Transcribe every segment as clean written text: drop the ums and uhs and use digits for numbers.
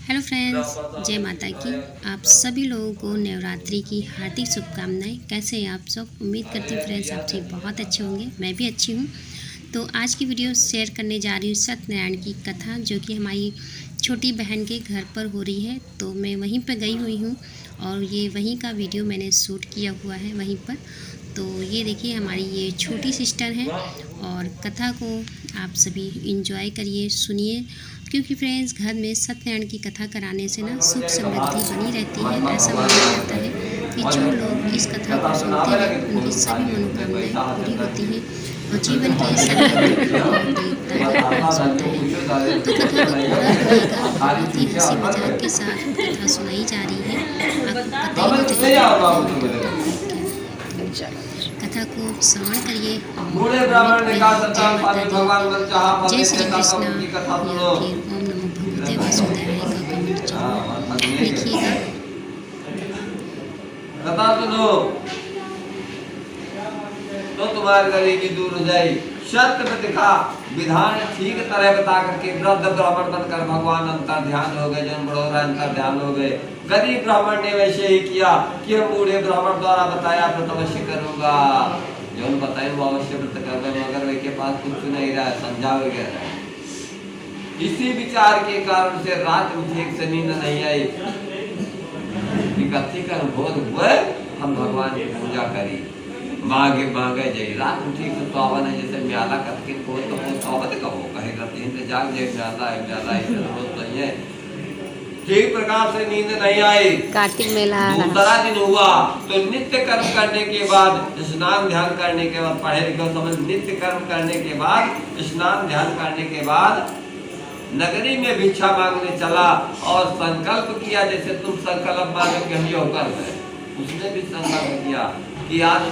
Hello friends, जय माता की। आप सभी लोगों को नवरात्रि की हार्दिक शुभकामनाएं। कैसे हैं आप सब? उम्मीद करती हूँ फ्रेंड्स आप सब बहुत अच्छे होंगे। मैं भी अच्छी हूँ। तो आज की वीडियो शेयर करने जा रही हूँ सत्यनारायण की कथा, जो कि हमारी छोटी बहन के घर पर हो रही है। तो मैं वहीं पर गई हुई हूँ और ये वहीं का वीडियो मैंने शूट किया हुआ है वहीं पर। तो ये देखिए हमारी ये छोटी सिस्टर है और कथा को आप सभी इंजॉय करिए, सुनिए, क्योंकि फ्रेंड्स घर में सत्यनारायण की कथा कराने से ना सुख समृद्धि बनी रहती है। ऐसा माना जाता है कि जो लोग इस कथा को सुनते हैं उनकी सभी मनोकामनाएं पूरी होती हैं और जीवन के सभी दुख और दारिद्र्य नाश होता है। तो कथा को पूरा सुनिएगा। बहुत ही हंसी मजाक के साथ कथा सुनाई जा रही है। आपको पता ही नहीं चलेगा कथा को श्रवण करिए। बूढ़े ब्राह्मण ने कहा सत्ताम स्वामी भगवान मन चाहा फल जय श्री देते कृष्ण था उनकी कथा या सुनो। फिर ओम नमो भगवते वासुदेवाय का कमेंट जरूर लिखिएगा। कथा सुनो तो तुम्हारी गरीबी दूर हो जाए। सत्य प्रतिखा विधान ठीक तरह बता करके वृद्ध ब्राह्मण बनकर भगवान अंतर ध्यान हो गए। जन बड़ोरा अंतर ध्यान हो गए। गरीब ब्राह्मण ने वैसे ही किया कि हम बूढ़े ब्राह्मण द्वारा बताया व्रत अवश्य करूंगा। जो बताए वो अवश्य व्रत कर रहे, मगर वे के पास कुछ नहीं रहा, समझा वगैरह। इसी विचार के कारण से रात में ठीक से नींद नहीं आई। कथी कर बोध हुए हम भगवान की पूजा करी, मांगे मांगे जय। रात में ठीक से सोवन है, जैसे म्याला करके कोई तो सोवत कहो कहे करते हैं जाग जय म्याला है म्याला है रोज नहीं है। ठीक प्रकार से नींद नहीं आई। कार्तिक मेला दूसरा दिन हुआ तो नित्य कर्म करने के बाद स्नान ध्यान करने के बाद पढ़े लिखे समझ नित्य कर्म करने के बाद स्नान ध्यान करने के बाद नगरी में भिक्षा मांगने चला और संकल्प किया जैसे तुम संकल्प मांगे कि हम ये कर रहे। उसने भी संकल्प किया कि आज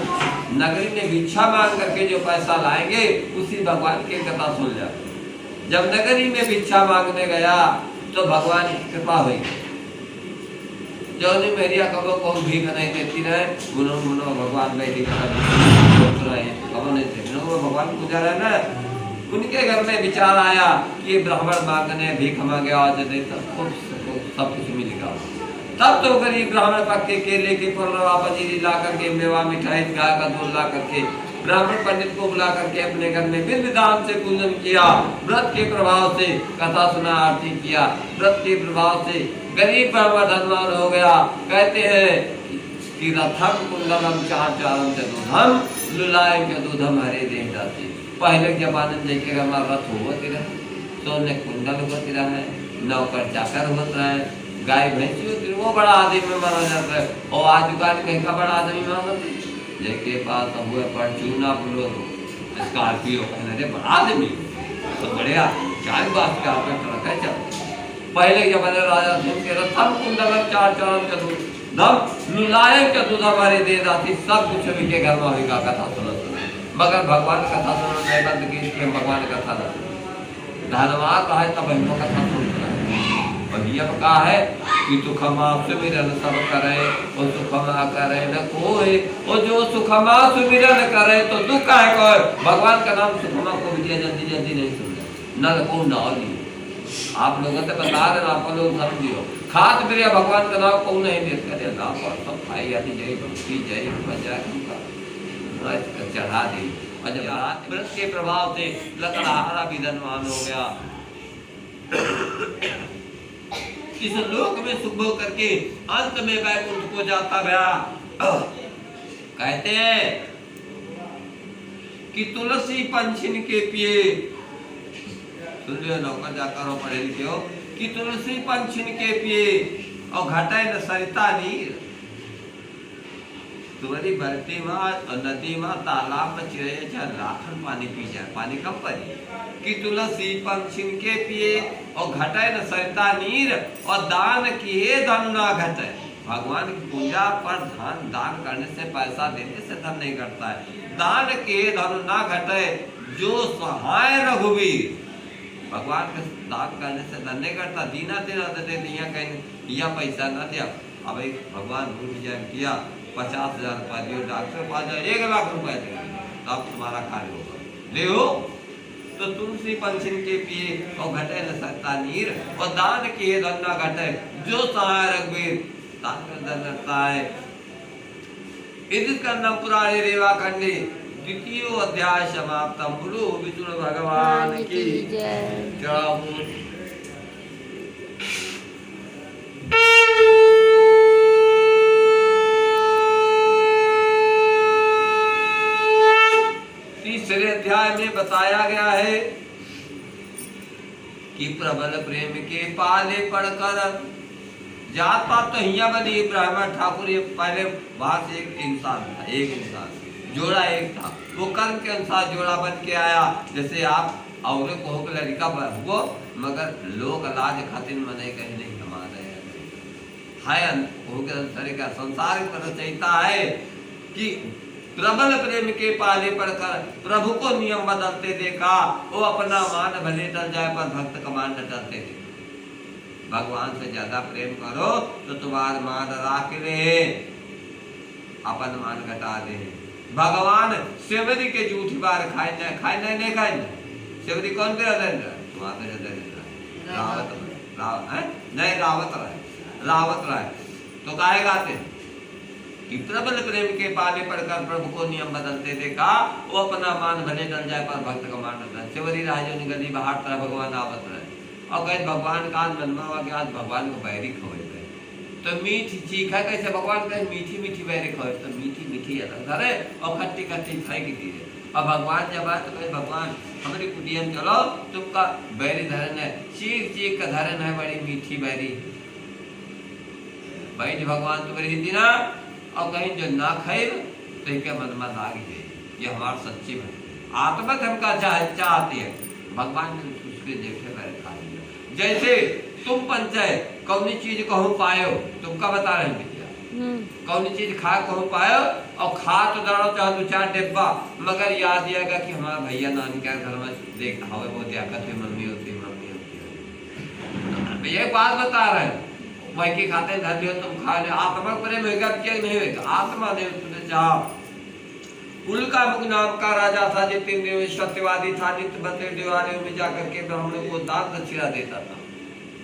नगरी में भिक्षा मांग करके जो पैसा लाएंगे उसी भगवान की कथा सुन जाए। जब नगरी में भिक्षा मांगने गया तो भगवान की कृपा हुई। जो ने मेरिया कबो को भीख नहीं देती रहे उन्होंने भगवान में भगवान पूजा रहे ना। उनके घर में विचार आया कि ब्राह्मण मांगने भीख मांगे आज दे सब कुछ मिलेगा। तब तो गरीब ब्राह्मण पक्के केले के फलवा पजीरी ला करके मेवा मिठाई गाय का दूध ला करके ब्राह्मण पंडित को बुला करके अपने घर में विधि विधान से पूजन किया। व्रत के प्रभाव से कथा सुना, आरती किया। व्रत के प्रभाव से गरीब ब्राह्मण धनवान हो गया। कहते हैं कि रथम कुंडलम चार चारम चतुर्धम लुलायम चतुर्धम हरे देह जाति। पहले जमाने में देखे हमारा रथ होती रहे, सोने कुंडल होती रहे, नौकर चाकर होता है, गाय भैंसी होती है, वो बड़ा आदमी में माना जाता है। और आज दुकान कहीं का बड़ा आदमी माना जिसके पास हुए परचूना बोलो स्कॉर्पियो कहने रे बड़ा आदमी तो बढ़िया चाय बात का रखा है। चल पहले जमाने राजा थे के रथम कुंडल चार चार चतुर्धम लुलायम चतुर्धम हरे दे जाति। सब कुछ अभी के घर में अभी का कथा सुना मगर भगवान कथा सुनो नहीं बंद की। भगवान कथा धनवान रहा है तब हम कथा सुनता है। भैया कहा है कि सुखमा सुमिरन सब करे और सुखमा करे न कोई और जो सुखमा सुमिरन करे तो दुख है कोई। भगवान का नाम सुखमा को भी जल्दी जल्दी नहीं सुनता न को नाली। आप लोगों से बता रहे आप लोग समझियो खाद मेरे भगवान का नाम को नहीं देते अरे ना पर सब खाई जाती जय भक्ति जय मजा चढ़ा दी। और जब व्रत के प्रभाव से लकड़हारा भी धनवान हो गया। इस लोक में सुख भोग करके अंत में वैकुंठ को जाता गया। कहते हैं कि तुलसी पंछिन के पिए सुन लो नौकर जाकर हो पढ़े लिखे हो कि तुलसी पंछिन के पिए और घटे न सरिता नीर। तुम्हारी बरती माँ और नदी माँ तालाब में चिड़े लाखन पानी पी जाए पानी कम पड़ी कि तुलसी पंछिन के पिए और घटे न सरिता नीर और दान किए धन ना घटे। भगवान की पूजा पर धन दान करने से पैसा देने से धन नहीं घटता है। दान किए धन ना घटे जो सहाय रघुवीर। भगवान के दान करने से धन नहीं घटता। दीना देना देते दिया कहीं या पैसा ना दिया। अब एक भगवान भूल किया 50,000 रुपया दियो डॉक्टर पास 1 लाख रुपया दे तब तुम्हारा कार्य होगा। ले हो तो तुलसी पंछी के पिए और घटे न सकता नीर, और दान किए धन न घटे जो सहाय रघुवीर दान करता है। इस कर्णम पुराणे रेवा खंडे द्वितीय अध्याय समाप्तम। बोलो विष्णु भगवान की जय। तीसरे अध्याय में बताया गया है कि प्रबल प्रेम के पाले पढ़कर जात पात तो हिया बनी ब्राह्मण ठाकुर। ये पहले बाहर से एक इंसान जोड़ा एक था, वो कर्म के अनुसार जोड़ा बन के आया। जैसे आप और को लड़का पर वो, मगर लोग लाज खातिर मने कहीं नहीं हमारे है का संसार पर रचयिता है कि प्रबल प्रेम के पाले पढ़कर प्रभु को नियम बदलते देखा, वो अपना मान भले टल जाए पर भक्त का मान न टलते थे। भगवान से ज्यादा प्रेम करो तो तुम्हारा मान राख ले, अपन मान घटा दे। भगवान सेवरी के जूठी बार खाए नहीं खाए। सेवरी कौन के हृदय तुम्हारे हृदय रावत राय तो काहे गाते कि प्रबल प्रेम के पाले पढ़कर प्रभु को नियम बदलते देखा, वो अपना मान भले टल जाए पर भक्त का मान टलता है। सेवरी राजो ने गली बाहर तरह भगवान आवत रहे और कहे भगवान का आज मनवा हुआ कि आज भगवान को बैरी खोए तो मीठी चीख है। कैसे भगवान कहे मीठी मीठी बैरी खोए तो मीठी मीठी अलग धरे और खट्टी खट्टी खाएगी धीरे। और भगवान जब आए तो कहे भगवान हमारी कुटियन चलो, तुमका बैरी धरन है, चीख चीख का धरन है बड़ी मीठी बैरी। बैठ भगवान तुम्हारी हिंदी ना, और कहीं जो ना खाए तो क्या मन मत आ गई। ये हमारा सच्ची बात आत्मा हमका चाहती है। भगवान ने उसके देखे बैठ खा लिया। जैसे तुम पंचायत कौन चीज कहूँ पायो, तुमका बता रहे हैं कौन चीज खा कहूँ पायो, और खा तो दाड़ो चाहे 2-4 डिब्बा, मगर याद आएगा कि हमारा भैया नानी के घर में देख हवे वो दियाकत है, मम्मी होती है। ये बात बता रहे हैं वही के खाते धर लियो तुम खा ले। आत्मा प्रेम होगा क्या नहीं होगा? आत्मा ने तुझे चाह। उल्का मुख नाम का राजा था, जितेंद्र सत्यवादी था, नित्य बते दिवाले में जाकर के ब्राह्मणों को दान दक्षिणा देता था।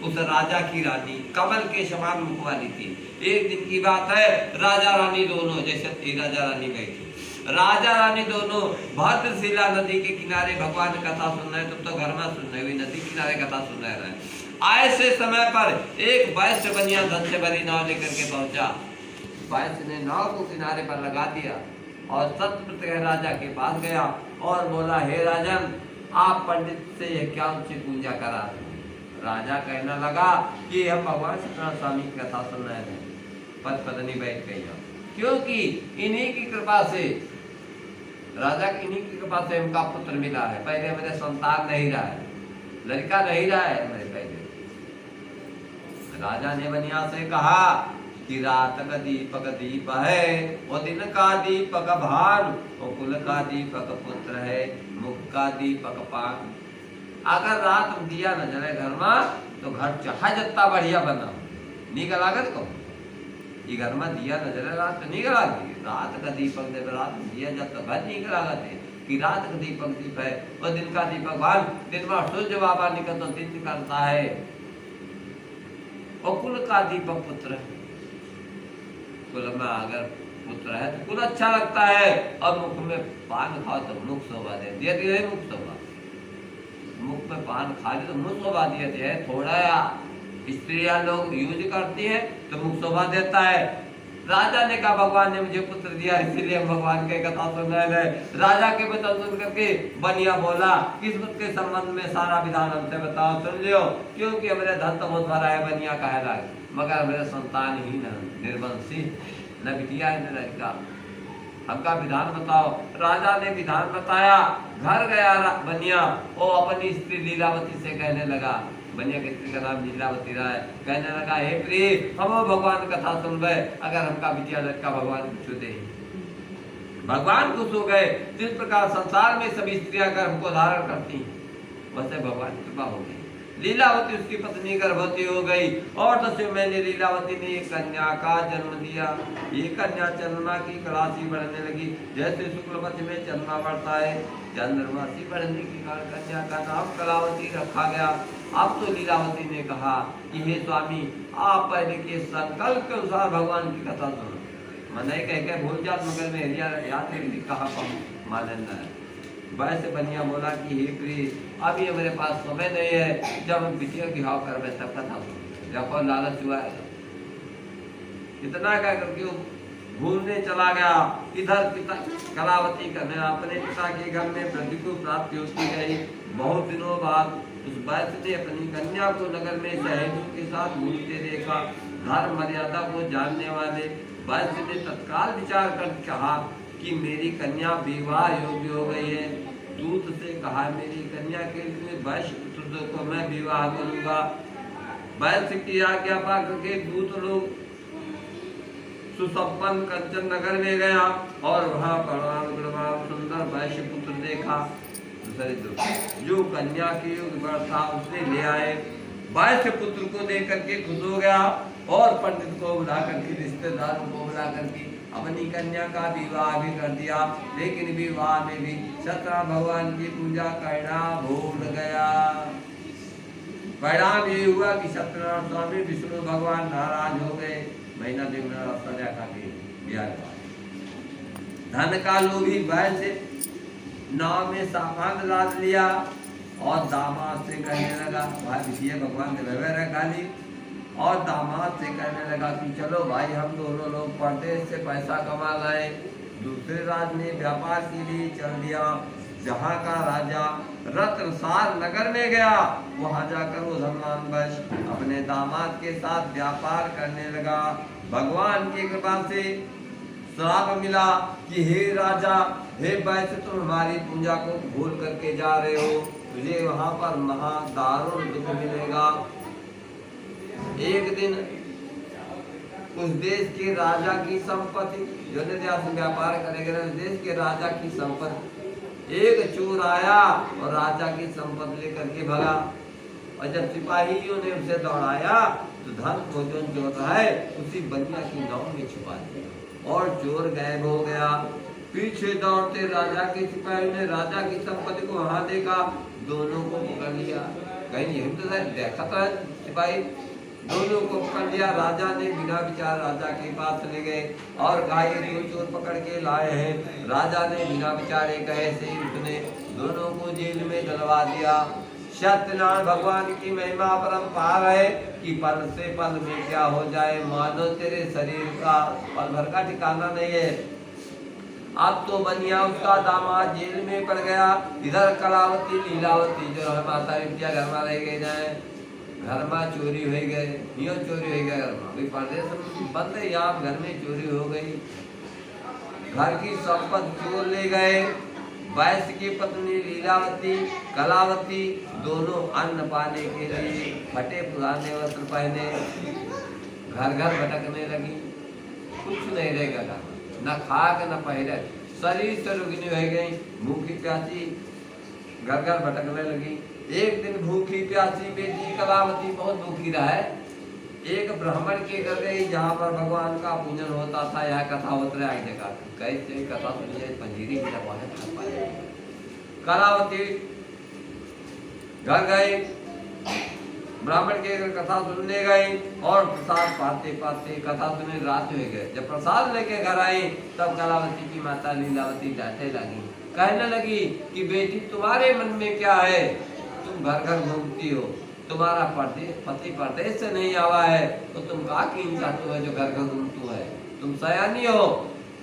उस राजा की रानी कमल के समान मुख वाली थी। एक दिन की बात है, राजा रानी दोनों, जैसे राजा रानी बैठी, राजा रानी दोनों भद्रशिला नदी के किनारे भगवान कथा सुन रहे। तुम तो घर में सुन रहे, नदी किनारे कथा सुन रहे। ऐसे समय पर एक वैश्य बनिया धन से भरी नाव लेकर के पहुंचा। वैश्य ने नाव को किनारे पर लगा दिया और सत्य राजा के पास गया और बोला, हे राजन, आप पंडित से क्या उनसे पूजा करा। राजा कहने लगा कि हम भगवान सत्यनारायण स्वामी की कथा सुन रहे थे। पत्नी बैठ गई, क्योंकि इन्हीं की कृपा से, राजा की इन्हीं की कृपा से हमका पुत्र मिला है। पहले मेरे संतान नहीं रहा है, लड़का नहीं रहा है मेरे पहले। राजा ने बनिया से कहा कि रात का दीपक दीप है, और दिन का दीपक भान, और कुल का दीपक पुत्र है, मुख का दीपक पान। अगर रात दिया न जले घर में तो घर चाहे जितना बढ़िया बना नीक लागत को। ये घर में दिया न जले रात तो नीक लागी। रात का दीपक जब रात दिया जब तो घर नीक लागत है कि रात का दीपक दीप है, और दिन का दीपक भान। दिन में सूर्य बाबा निकल तो दिन निकलता है, और कुल का दीपक पुत्र है। कुल में अगर पुत्र है तो कुल अच्छा लगता है, और मुख में पान खाओ तो मुख शोभा दे दिया है। मुख शोभा, मुख में पान खा ले तो मुख शोभा दिया है। थोड़ा स्त्रियां लोग यूज करती है तो मुख शोभा देता है। राजा ने कहा भगवान ने मुझे पुत्र दिया, इसीलिए हम भगवान के कथा सुन रहे हैं। राजा के वचन सुन करके बनिया बोला, किस्मत के संबंध में सारा विधान हमसे बताओ, सुन लियो, क्योंकि हमारे धन तो बहुत भरा है। बनिया कहला, मगर मेरे संतान ही न निर्वंशी, न बिटिया है न लड़का, हमका विधान बताओ। राजा ने विधान बताया। घर गया बनिया, वो अपनी स्त्री लीलावती से कहने लगा, बनिया की स्त्री का नाम लीलावती राय, कहने लगा, हे प्रिय, हम भगवान कथा सुन गए, अगर हमका बिटिया लड़का भगवान कुछ दे। भगवान खुश हो गए। जिस प्रकार संसार में सभी स्त्रियां गर्भ को धारण करती हैं, वैसे भगवान की कृपा हो गई। लीलावती उसकी पत्नी गर्भवती हो गई, और 10वें महीने लीलावती ने एक कन्या का जन्म दिया। ये कन्या चंद्रमा की कलासी बढ़ने लगी, जैसे शुक्ल पक्ष में चंद्रमा बढ़ता है चंद्रमासी बढ़ने के कारण कन्या का नाम कलावती रखा गया। अब तो लीलावती ने कहा कि हे स्वामी, आप पहले के संकल्प के अनुसार भगवान की कथा सुनो। मन कह के भूल जात मगर में याद कहा मालन है। वैसे बनिया बोला कि हे प्रिय, अभी मेरे पास समय नहीं है, जब हम बिटिया की हाव कर तब कथा सुनो। जब लालच हुआ है इतना क्या करके घूमने चला गया। इधर पिता कलावती का अपने पिता के घर में वृद्धि को प्राप्ति होती गई। बहुत दिनों बाद उस वैश्य ने अपनी कन्या को नगर में सहेलियों के साथ घूमते देखा। धर्म मर्यादा को जानने वाले वैश्य ने तत्काल विचार कर कहा कि मेरी कन्या विवाह योग्य हो गई है। दूत से कहा मेरी कन्या के लिए वैश्य पुत्र को मैं विवाह करूंगा। वैश्य की आज्ञा पा करके दूत लोग सुसंपन्न कंचन नगर में गया और वहां बड़ा सुंदर वैश्य पुत्र देखा। जो कन्या की उम्र था उसे ले आए। वैश्य पुत्र को देख करके खुश हो गया और पंडित को बुला करके रिश्तेदारों को बुला करके अपनी कन्या का विवाह भी कर दिया। लेकिन विवाह में भी सत्यनारायण भगवान की पूजा करना भूल गया। परिणाम ये हुआ कि सत्यनारायण स्वामी विष्णु भगवान नाराज हो गए। महीना देखना सजा का धन का लोभी वैश्य नाव में सामान लाद लिया और दामाद से कहने लगा, भाई भगवान ने व्यवहार गाली, और दामाद से कहने लगा कि चलो भाई हम दोनों लोग परदेश से पैसा कमा लाए। दूसरे राज्य में व्यापार के लिए चल दिया। जहाँ का राजा रत्नसार नगर में गया, वहां जाकर वो धनवान वैश्य अपने दामाद के साथ व्यापार करने लगा। भगवान की कृपा से श्राप मिला कि हे राजा, हे वैश्य, तुम हमारी पूजा को भूल करके जा रहे हो, तुझे वहां पर महादारुण दुख मिलेगा। एक दिन उस देश के राजा की संपत्ति, जो व्यापार करेंगे उस देश के राजा की संपत्ति, एक चोर आया और राजा की संपत्ति लेकर के भगा। और जब सिपाहियों ने उसे दौड़ाया तो धन को जो चोर है उसी बनिया की नाव में छुपा दिया और चोर गायब हो गया। पीछे दौड़ते राजा के सिपाहियों ने राजा की संपत्ति को वहां देखा, दोनों को पकड़ लिया। कहीं यही तो देखा था सिपाही, दोनों को पकड़ लिया। राजा ने बिना विचार राजा के पास ले गए और कहा ये दो चोर पकड़ के लाए हैं। राजा ने बिना विचारे कहे से उसने दोनों को जेल में डलवा दिया। सत्यनारायण भगवान की महिमा परम्पार है कि पल से पल में क्या हो जाए, मानो तेरे शरीर का पल भर का ठिकाना नहीं है। अब तो बनिया उसका दामाद जेल में पड़ गया। इधर कलावती लीलावती जो है माता विद्या घर में रह गए जाए, घर में चोरी हो गए, यो चोरी हो गया घर में, अभी परदेश बंद है, यहाँ घर में चोरी हो गई। घर की संपत्ति चोर ले गए। वैश्य की पत्नी लीलावती कलावती दोनों अन्न पाने के लिए फटे पुराने वस्त्र पहने घर घर भटकने लगी। कुछ नहीं रहेगा, न खाक न पहरे, शरीर से रुगनी हो गई, भूखी प्यासी घर घर भटकने लगी। एक दिन भूखी प्यासी बेटी कलावती बहुत भूखी रहे, एक ब्राह्मण के घर गई जहाँ पर भगवान का पूजन होता था। यह कथा होता है एक जगह, कैसे कथा सुनिए, पंजीरी भी पाए। कलावती घर गई, ब्राह्मण के घर कथा सुनने गई और प्रसाद पाते पाते कथा सुनने रात हो गए। जब प्रसाद लेके घर आई तब कलावती की माता लीलावती डांटने लगी, कहने लगी कि बेटी तुम्हारे मन में क्या है, तुम घर घर घूमती हो, तुम्हारा पति परदेश से नहीं आवा है तो तुम का कीन चाहते हो जो घर घर घूमतू है, तुम सयानी हो।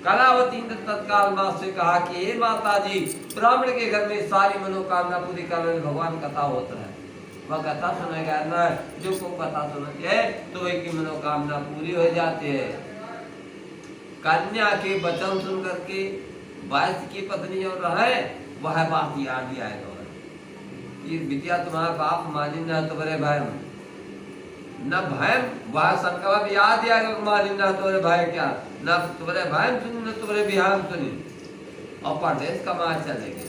कलावती ने तत्काल माँ से कहा कि हे माता जी, ब्राह्मण के घर में सारी मनोकामना पूरी करने भगवान कथा होता है, वह कथा सुनेगा ना, जो को कथा सुनती है तो वही की मनोकामना पूरी हो जाती है। कन्या के वचन सुन करके वैश्य की पत्नी और रहे वह बात याद ही आएगा, ये विद्या तुम्हारा बाप मानी न तुम्हारे भाई न भय, वह संकल्प याद ही आएगा मानी न तुम्हारे भाई क्या, न तुम्हारे भाई सुनी न तुम्हारे बिहार सुनी, और परदेश कमा चलेंगे।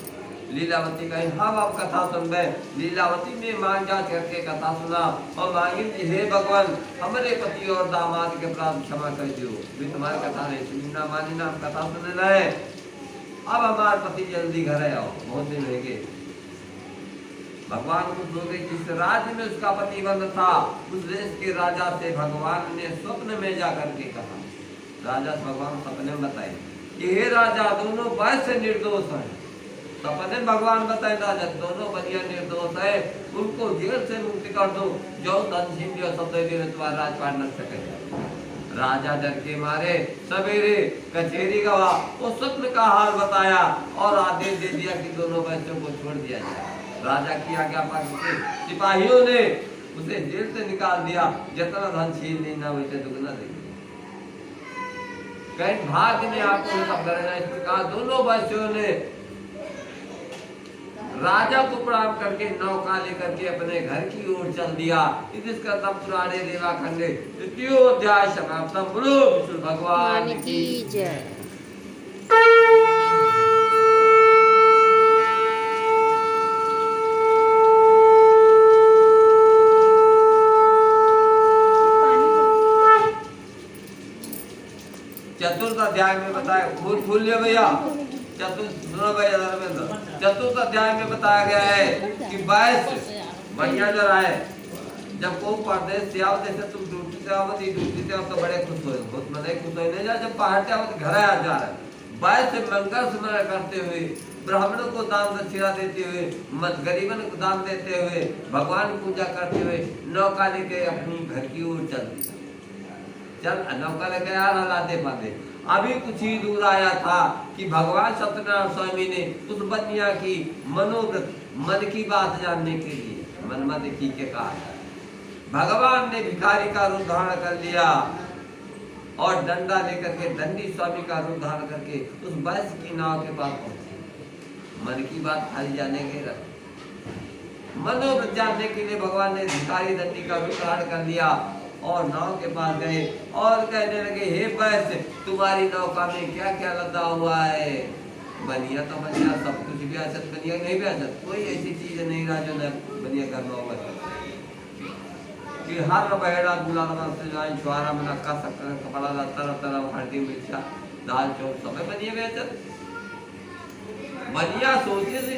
लीलावती कहीं हाँ बाप कथा सुन गए। लीलावती ने मान जा करके कथा सुना और मांगी कि हे भगवान, हमारे पति और दामाद के अपराध क्षमा कर दो, भी तुम्हारी कथा नहीं सुनी ना मानी ना, हम कथा सुने न है। अब हमारे पति जल्दी घर आओ, बहुत दिन रह गए। भगवान को हो गई। जिस राज्य में उसका प्रतिबंध था उस देश के राजा से भगवान ने स्वप्न में जाकर के कहा, राजा से भगवान सपने में बताए कि हे राजा, दोनों वैश्य से निर्दोष हैं। सपने भगवान बताए राजा दोनों बनिया निर्दोष है, उनको जेल से मुक्ति कर दो, जो धन छीन लियो सब दे दे, तुम्हारा राजपाट न सकेगा। राजा डर के मारे सवेरे कचहरी गवा, वो स्वप्न का हाल बताया और आदेश दे दिया कि दोनों वैश्यों को छोड़ दिया जाए। राजा की आज्ञा पाकर के सिपाहियों ने उसे जेल से निकाल दिया, जितना धन छीन लेना वैसे दुगना दे दिया। कहीं भाग्य ने आपको करना, इस प्रकार दोनों वैश्यों ने राजा को प्रणाम करके नौका लेकर के अपने घर की ओर चल दिया। इसका तब पुराने रेवा खंडे तृतीय अध्याय समाप्त। बोलो विष्णु भगवान की जय। चतुर्थ अध्याय में बताया, भूल लिया भैया, चतुर्थ अध्याय में बताया गया है कि वैश्य बढ़िया जो है, जब को परदेश से आओ, जैसे तुम ड्यूटी से आओ तो बड़े खुश हो, बहुत मजे खुश हो नहीं जा, जब पहाड़ से आओ तो घर आ जा रहा है। वैश्य मंगल स्मरण करते हुए, ब्राह्मणों को दान दक्षिणा देते हुए, गरीबन को दान देते हुए, भगवान की पूजा करते हुए नौका लेके अपनी घर की ओर चल दिया। चल नौका लेके आ रहा लाते पाते। अभी कुछ ही दूर आया था कि भगवान सत्यनारायण स्वामी ने उस बनिया की मनोव्रत, मन की बात जानने के लिए मन में देखी के कहा। भगवान ने भिखारी का रूप धारण कर लिया और डंडा लेकर के दंडी स्वामी का रूप धारण करके उस वैश्य की नाव के पास पहुंचे। मन की बात खाली जाने के मनोव्रत जानने के लिए भगवान ने भिखारी दंडी का रूप धारण कर लिया और नाव के पास गए और कहने लगे, हे वैश्य, तुम्हारी नौका में क्या क्या लदा हुआ है? बनिया तो बनिया, सब कुछ भी आचत, बनिया नहीं भी आचत, कोई ऐसी चीज नहीं रहा जो न बनिया करना होगा कि हर बहेड़ा गुलाम से जाए छुआरा में नक्का सक्का कपड़ा ला तरह तरह हल्दी मिर्चा दाल चौक सब बनिया भी आचत। बनिया सोचे से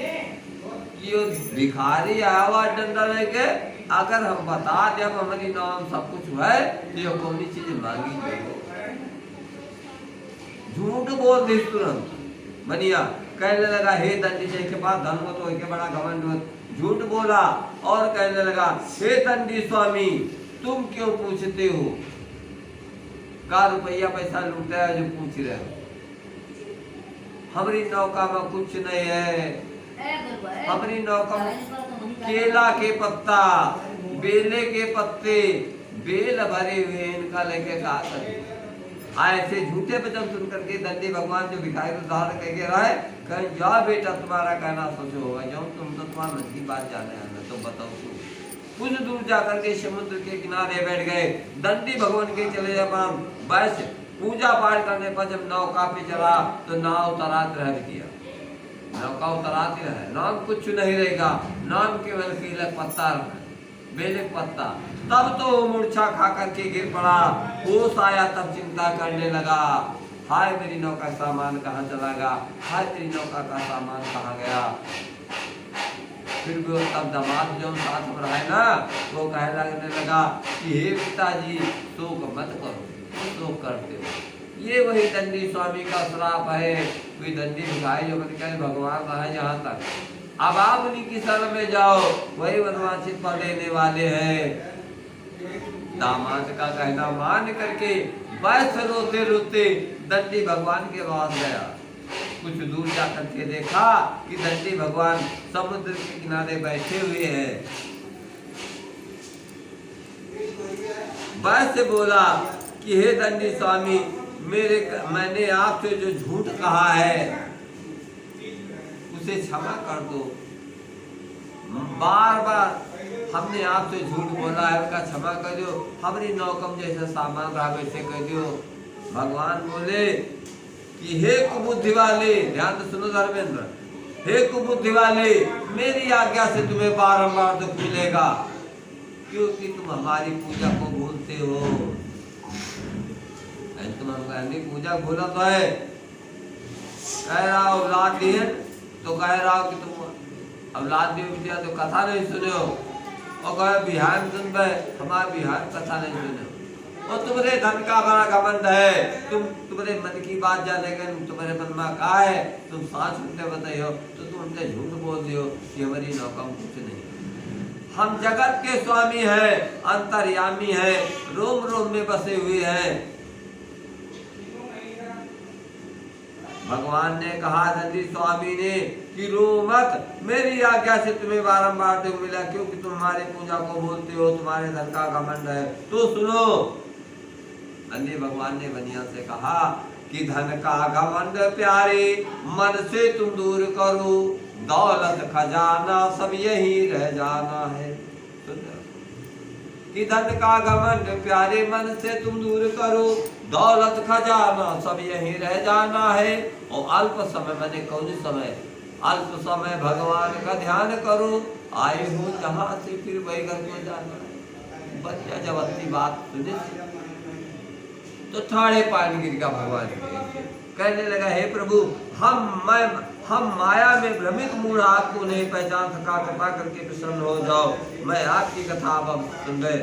कि वो भिखारी आया हुआ डंडा लेके, अगर हम बता दें हमारी नाम सब कुछ है तो ये कौन चीज मांगी जाएगी। झूठ बोल दी तुरंत। बनिया कहने लगा, हे दंडी जी के पास धन हो तो एक बड़ा घमंड हो, झूठ बोला और कहने लगा, हे दंडी स्वामी, तुम क्यों पूछते हो? का रुपया पैसा लूटा है जो पूछ रहे हो? हमारी नौका में कुछ नहीं है। हमारी नौका में केला के पत्ता, बेले के पत्ते, बेल भरे हुए, इनका लेके कहा करें। ऐसे झूठे वचन सुन करके दंडी भगवान जो भिखारी को धारण करके रहे, कहीं जा बेटा, तुम्हारा कहना सोचो होगा, जाओ तुम तो तुम्हारा मन की बात जाने आना, तो बताओ तुम। कुछ दूर जाकर के समुद्र के किनारे बैठ गए। दंडी भगवान के चले जाए, बस पूजा पाठ करने पर जब नौका पे चला तो नाव तरात रह दिया। नौका उतराती रहे, नाम कुछ नहीं रहेगा, नाम केवल केला पत्ता, बेले पत्ता। तब तो मूर्छा खा करके गिर पड़ा। होश आया तब चिंता करने लगा, हाय मेरी नौका का सामान कहाँ चला गया, हाय मेरी नौका का सामान कहाँ गया। फिर भी वो तब दामाद जो साथ में रहे ना, वो कहने लगने लगा कि हे पिताजी, शोक मत करो, शोक करते हो। ये वही दंडी स्वामी का श्राप है। कोई दंडी भिखारी जो कहे भगवान है जहाँ तक, अब आप उन्हीं की शरण में जाओ, वही वनवांछित फल देने वाले हैं। दामाद का कहना मान करके वैश्य रोते रोते दंडी भगवान के पास गया। कुछ दूर जाकर के देखा कि दंडी भगवान समुद्र के किनारे बैठे हुए हैं। वैश्य बोला कि हे दंडी स्वामी, मैंने आपसे जो झूठ कहा है उसे क्षमा कर दो। बार बार हमने आपसे झूठ बोला है, उसका क्षमा कर दो। हमारी नौकम जैसा सामान रहा वैसे कर दो। भगवान बोले कि हे कुबुद्धि वाले, ध्यान से सुनो धर्मेंद्र, हे कुबुद्धि वाले, मेरी आज्ञा से तुम्हें बारंबार दुख मिलेगा, क्योंकि तुम हमारी पूजा को भूलते हो। तुम हमारी पूजा भूला तो है, कह रहा औलाद दी है तो कह रहा हो कि तुम औलाद दी बिटिया तो कथा नहीं सुने हो, और कहे बिहार सुन गए हमारे बिहार कथा नहीं सुने हो, और तुम्हारे धन का बड़ा घमंड है, तुम्हारे मन की बात जाने के तुम्हारे मन में कहा है, तुम सांस उनके बताइयो तो तुम उनके झूठ बोल दियो कि हमारी नौका कुछ नहीं। हम जगत के स्वामी हैं, अंतर्यामी हैं, रोम रोम में बसे हुए हैं। भगवान ने कहा नंदी स्वामी ने कि रो मत, मेरी आज्ञा से तुम्हें बारंबार देव मिला, क्योंकि तुम हमारे पूजा को बोलते हो, तुम्हारे धन का घमंड है। तो सुनो, नंदी भगवान ने बनिया से कहा कि धन का घमंड प्यारे मन से तुम दूर करो, दौलत खजाना सब यही रह जाना है। कि धन का घमंड प्यारे मन से तुम दूर करो, दौलत खजाना सब यही रह जाना है। और अल्प समय मैंने कौन समय, अल्प समय भगवान का ध्यान करो, आए हो जहां से फिर वही घर को जाना है। बच्चा जब अपनी बात सुने तो ठाड़े पानी गिर गया भगवान कहने लगा, हे प्रभु हम माया में भ्रमित मूढ़ आपको नहीं पहचान सका, कृपा करके प्रसन्न हो जाओ, मैं आपकी कथा अब सुन गए।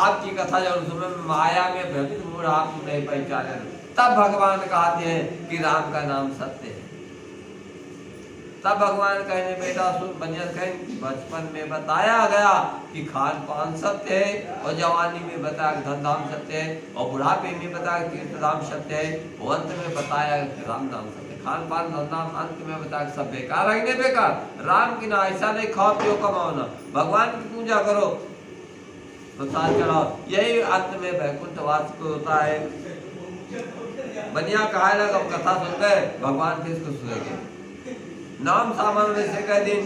आपकी कथा जब सुन माया में भ्रमित मूढ़ आपको नहीं पहचाने, तब भगवान कहते हैं कि राम का नाम सत्य है। तब भगवान कहने बेटा सुन बनिया कहें, बचपन में बताया गया कि खान पान सत्य है, और जवानी में बताया धन धाम सत्य है, और बुढ़ापे में बताया तीर्थ धाम सत्य है, और अंत में बताया राम नाम सत्य है। खान पान धन धाम अंत में बताया सब बेकार है, बेकार राम की ना ऐसा नहीं, खाओ पियो कमाओ ना, भगवान की पूजा करो, प्रसाद चढ़ाओ, यही अंत में वैकुंठ वास को होता है। बनिया कहा लगा कथा सुन गए, भगवान किसको सुनेंगे। नाम सामान्य से कह दिन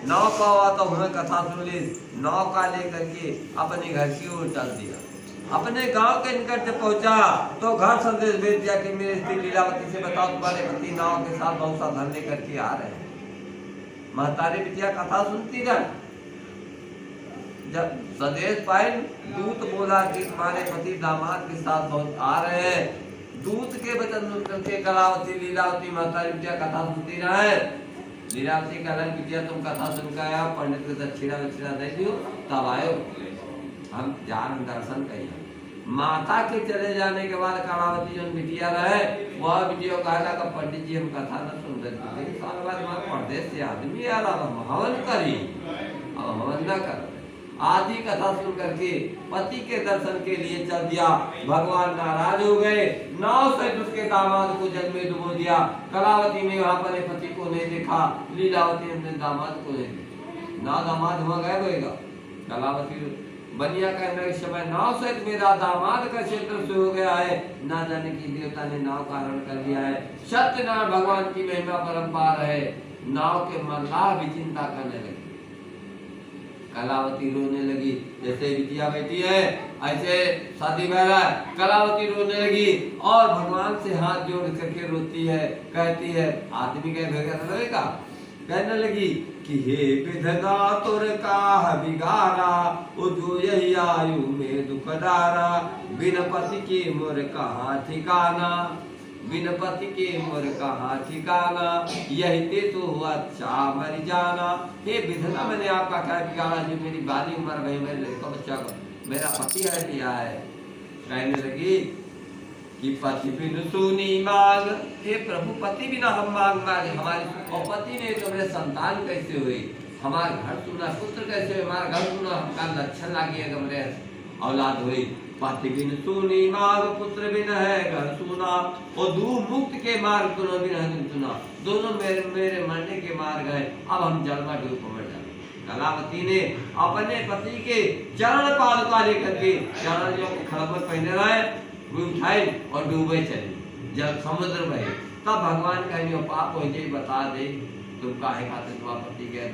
नाव का हुआ तो हमें कथा सुन ली, नाव का लेकर के अपने घर की ओर चल दिया। अपने गांव के निकट से पहुंचा तो घर संदेश भेज दिया कि मेरे स्त्री लीलावती से बताओ तुम्हारे पति नाव के साथ बहुत सा धन लेकर के आ रहे हैं। महतारी बिटिया कथा सुनती रह, जब संदेश पाए दूत बोला कि तुम्हारे पति दामाद के साथ बहुत आ रहे हैं। दूत के वचन सुन करके कलावती लीलावती महतारी बिटिया कथा सुनती रहे। लीलावती का रंग बिटिया तुम कथा सुनकर आया, पंडित को दक्षिणा दक्षिणा दे दियो, तब आयो हम जान दर्शन करिए। माता के चले जाने के बाद कलावती जो बिटिया रहे वह बिटिया कहला का पंडित जी हम कथा न सुन रहे, साल बाद परदेश से आदमी आ रहा हम हवन करी, अब हवन न कर आदि कथा सुन करके पति के दर्शन के लिए चल दिया। भगवान नाराज हो गए, नाव से उसके दामाद को जल में डुबो दिया। कलावती ने वहां पर पति को नहीं देखा, लीलावती ने अपने दामाद को नहीं देखा, ना दामाद हुआ गायब होगा। कलावती बनिया कहने के समय नाव से मेरा दामाद का क्षेत्र से हो गया है, ना जाने की देवता ने नाव का हरण कर दिया है। सत्यनारायण भगवान की महिमा परंपार है। नाव के मल्लाह भी चिंता करने लगे। कलावती रोने लगी, जैसे बिटिया बेटी है ऐसे शादी बहरा, कलावती रोने लगी और भगवान से हाथ जोड़ करके रोती है, कहती है आदमी के भेगा लगेगा, कहने लगी कि हे विधना तोर का बिगारा, ओ जो यही आयु में दुख डारा, बिन पति के मोर कहाँ ठिकाना, बिन पति के मोर कहाँ ठिकाना, यही ते तो हुआ अच्छा मर जाना। हे विधना मैंने आपका क्या बिगाड़ा, जो मेरी बाली उम्र भई मेरे लड़का बच्चा को मेरा पति है दिया है। कहने लगी कि पति बिन सुनी मांग, हे प्रभु पति बिना हम मांग मांगे हमारी, और पति ने तो मेरे संतान कैसे हुई, हमारा घर सुना पुत्र कैसे हुए, हमारा घर सुना हमका लक्षण लागी है मेरे औलाद हुई। पति बिन सुनी मार्ग पुत्र बिन है घर सुना, और दू मुक्त के मार्ग दोनों बिन है सुना, दोनों मेरे मरने के मार्ग है, अब हम जल में डूब मर जाए। कलावती ने अपने पति के चरण पादुका लेकर के चरण जो खड़बर पहने रहे वो उठाए और डूबे चले जब समुद्र में। तब भगवान कहेंगे पाप हो जाए बता दे तुम काहे खाते तुम्हारा पति गए।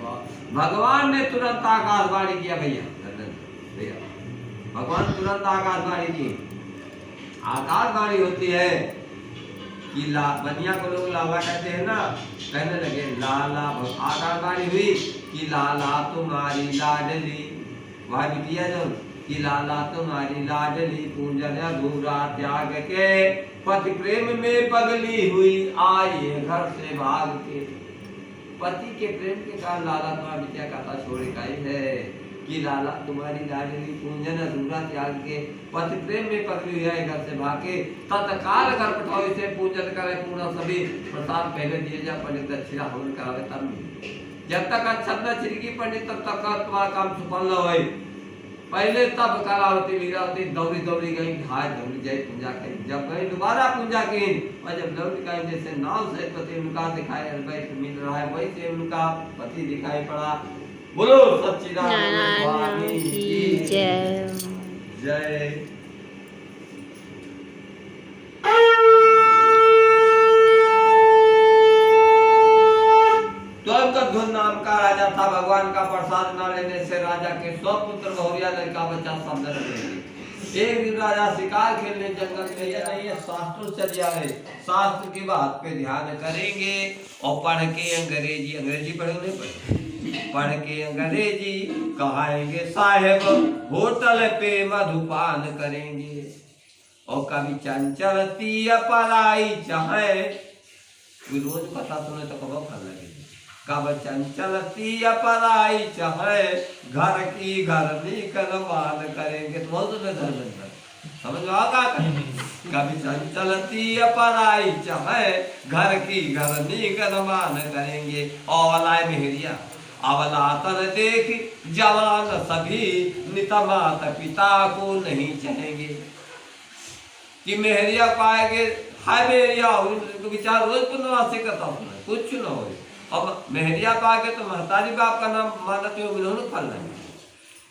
भगवान ने तुरंत आकाशवाणी किया, भैया भगवान तुरंत आकाशवाणी की। आकाशवाणी होती है कि बनिया को लोग लाला कहते हैं ना, कहने लगे लाला, आकाशवाणी हुई कि लाला तुम्हारी लाडली, वह बिटिया जो कि लाला तुम्हारी लाडली पूंजन अधूरा त्याग के, पति प्रेम में पगली हुई आई है घर से भाग के। पति के प्रेम के कारण लाला तुम्हारा बिटिया कथा छोड़ गई है कि लाला तुम्हारी लाडली पूंजन अधूरा त्याग के, पति प्रेम में पगली हुई है घर से भागे। तत्काल घर पठाओ इसे पूजन करे पूर्ण सभी, प्रसाद पहले दिए जा पंडित दक्षिणा हवन करावे तब। जब तक अच्छा न छिड़की पंडित तब तक तुम्हारा काम सफल न हो। पहले तब कलावती लीलावती दौड़ी दौड़ी गई घाट दौड़ी जाए पूजा करी। जब गई दोबारा पूजा की और जब लौट गई जैसे नाव से पति उनका दिखाई बैठ मिल रहा है वैसे उनका पति दिखाई पड़ा। बोलो सच्चिदानंद की जय जय। धुन नाम का राजा था, भगवान का प्रसाद न लेने से राजा के 100 पुत्र बहुरिया लड़का बच्चा सब न रहे। एक दिन राजा शिकार खेलने जंगल में गया। नहीं शास्त्र चल जाए, शास्त्र की बात पे ध्यान करेंगे और पढ़ के अंग्रेजी पढ़े नहीं पढ़े, पढ़ के अंग्रेजी कहाएंगे साहेब, होटल पे मधुपान करेंगे। और कभी चंचल तिया पराई चाहे, रोज कथा सुने तो कब फल लगे। कब चंचल तिया पराई चाहे, घर की घरनी कलमान करेंगे। तो बहुत धर्म समझ लो का कभी चंचल तिया पराई चाहे, घर की घरनी कलमान करेंगे। और लाए मेहरिया अवलातन देख जवान सभी, नित माता पिता को नहीं चाहेंगे। कि मेहरिया पाएंगे, हाय मेहरिया तो विचार रोज पुनर्वासी करता हूँ कुछ न हो। अब मेहरिया पाके तो महतारी बाप का नाम मानते हो उन्होंने फल नहीं।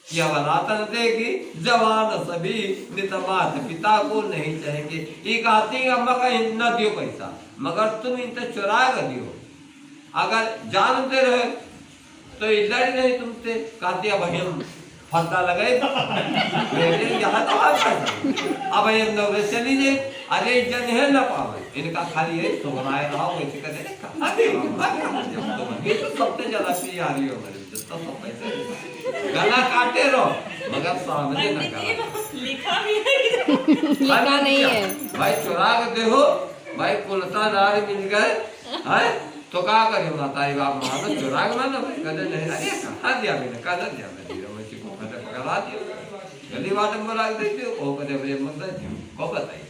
यह वलातन देगी जवान सभी, नित मात पिता को नहीं चाहेंगे। ये कहती अम्मा का न दियो पैसा, मगर तुम इनसे चुरा कर दियो। अगर जानते रहे तो ये लड़ी नहीं तुमसे। कहती अब हम फंदा लगे यहाँ तो अब हम नौरे चली जाए। अरे जन है न पावे इनका खाली है तो बनाए रहो वैसे कहते ये तो सबसे ज्यादा प्रिय आ रही हो मेरे तो सब पैसे गला काटे रहो मगर सामने न गला लिखा नहीं है। भाई चुरा के देखो भाई कुलता नार मिल गए है तो क्या करे माताई बाप मानो चुरा के मानो कहते नहीं। अरे कहाँ दिया मैंने कहा दिया मैं वैसे को कहते पकड़ा दिया गली बात में बोला देते वो कहते भैया मतलब को बताइए।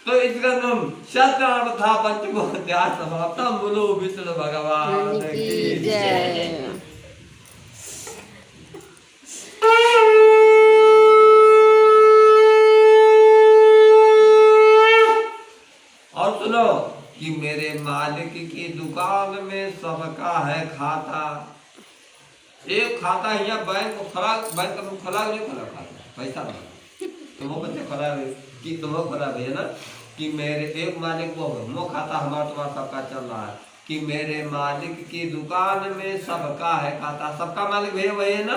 तो इसका नाम शतनाम था पंचमो अध्याय समाप्त। बोलो विष्णु भगवान की जय। और सुनो कि मेरे मालिक की दुकान में सबका है खाता। एक खाता यहाँ बैंक में खुला नहीं खुला खाता पैसा तुम बच्चे खुला कि तुम खुला भैया ना कि मेरे एक मालिक वो खाता हमारा तुम्हारा सबका चल रहा है। कि मेरे मालिक की दुकान में सबका है खाता। सबका मालिक भैया वही है ना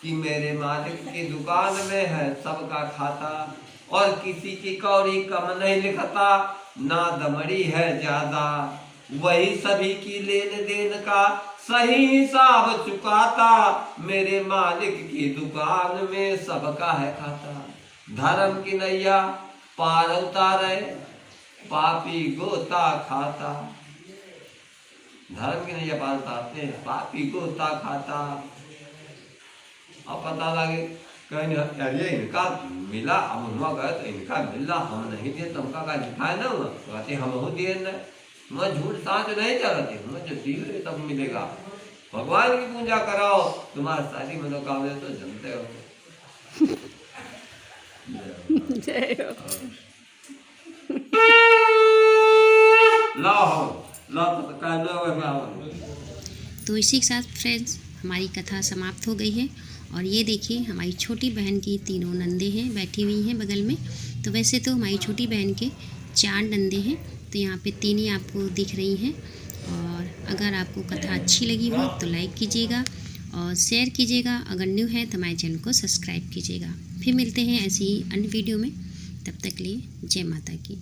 कि मेरे मालिक की दुकान में है सबका खाता। और किसी की कौड़ी कम नहीं लिखता ना दमड़ी है ज्यादा। वही सभी की लेन देन का सही हिसाब चुकाता। मेरे मालिक की दुकान में सबका है खाता। धर्म की नैया पार उतारे पापी गोता खाता। धर्म की नैया पार उतारते पापी गोता खाता। अब पता लगे कहीं अरे इनका मिला हम हुआ गए तो इनका मिला हम नहीं दिए तो हमका का दिखाए ना हुआ कहते हम हो दिए न। मैं झूठ साँच नहीं चलाती मैं जो दिए तब मिलेगा। भगवान की पूजा कराओ तुम्हारा सारी मनोकामना तो जानते हो। जय हो। तो इसी के साथ फ्रेंड्स हमारी कथा समाप्त हो गई है। और ये देखिए हमारी छोटी बहन की तीनों नंदे हैं बैठी हुई हैं बगल में। तो वैसे तो हमारी छोटी बहन के 4 नंदे हैं तो यहाँ पे 3 ही आपको दिख रही हैं। और अगर आपको कथा अच्छी लगी हो तो लाइक कीजिएगा और शेयर कीजिएगा। अगर न्यू है तो हमारे चैनल को सब्सक्राइब कीजिएगा। फिर मिलते हैं ऐसी ही अन्य वीडियो में। तब तक लिए जय माता की।